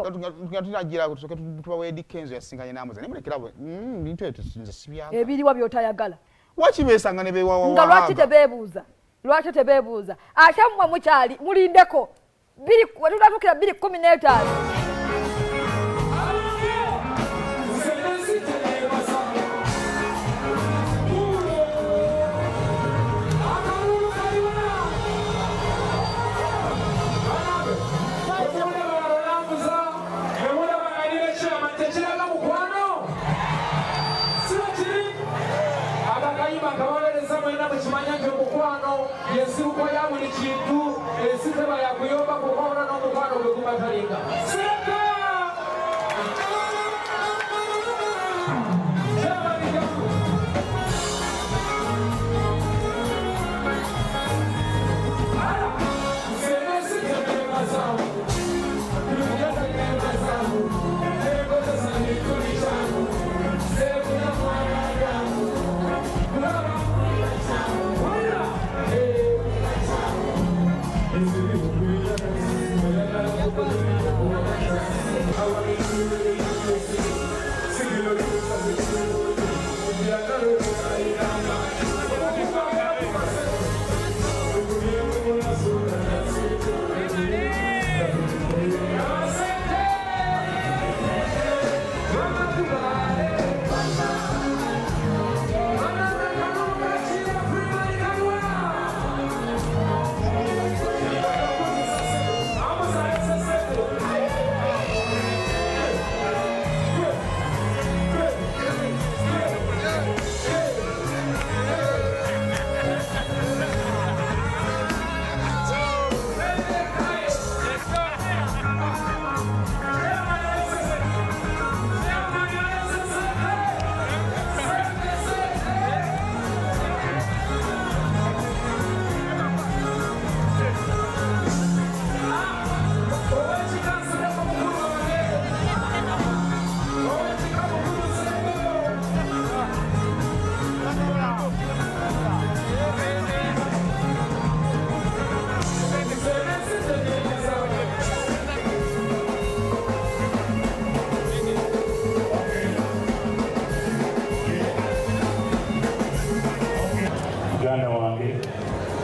nnyo tulagira kutoke tubawe Kenzo yasinganye namuze ne mulekera bintu etu sibyaga ebiriwa byotayagala wakibesanga ne bewawa nga lwaki tebebuuza ate mmwe mukyali mulindeko biri wetutatukira 2:15 Yesu kwa ya buli kintu esiteba ya kuyomba kukoona n'omukwano gwe gumatalinga seka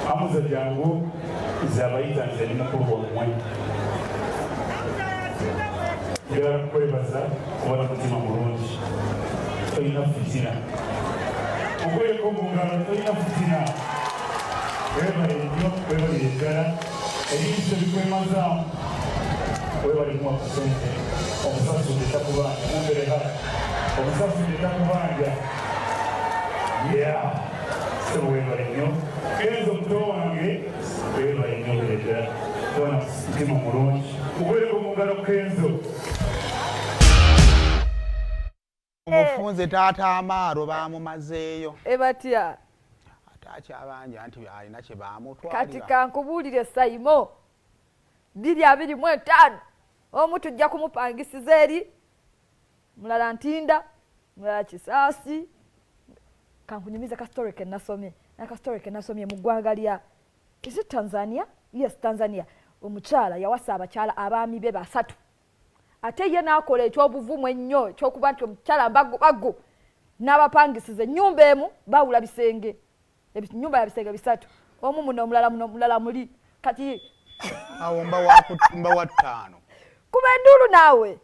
Hamza jangu zabaita nzeni mukuru omwe yara kwebaza kubona mutima mulungi toyina fitina okweye ko mungalo toyina fitina webale nnyo webale eddala ebintu ebikwemazamu webale muwa ku ssente omusasudde takubanja mumbereka omusasudde takubanja webale nnyo Kenzo muto wange webale nnyo eddala tobona mutima mulungi okweye ko mungalo Kenzo omufunze taata amaaro bamumazeeyo ebatya ataachi abanja anti alina kye baamutwalira kati kankubuulire Saimo 225 omu tujja kumupangisiza eri mulala Ntinda mulala Kisaasi kankunyumiza kastori ke nasomye nakastori ke nasomye mu ggwanga lya is it Tanzania? Yes, Tanzania. Omukyala yawasa abakyala abaami be 3 ate ye n'akola ekyobuvumu ennyo ekyokuba nti omukyala mbago n'abapangisiza ennyumba emu bawula bisenge ennyumba ya bisenge 3 omu muno mulala muli kati awo mba wa 5 kuba endulu naawe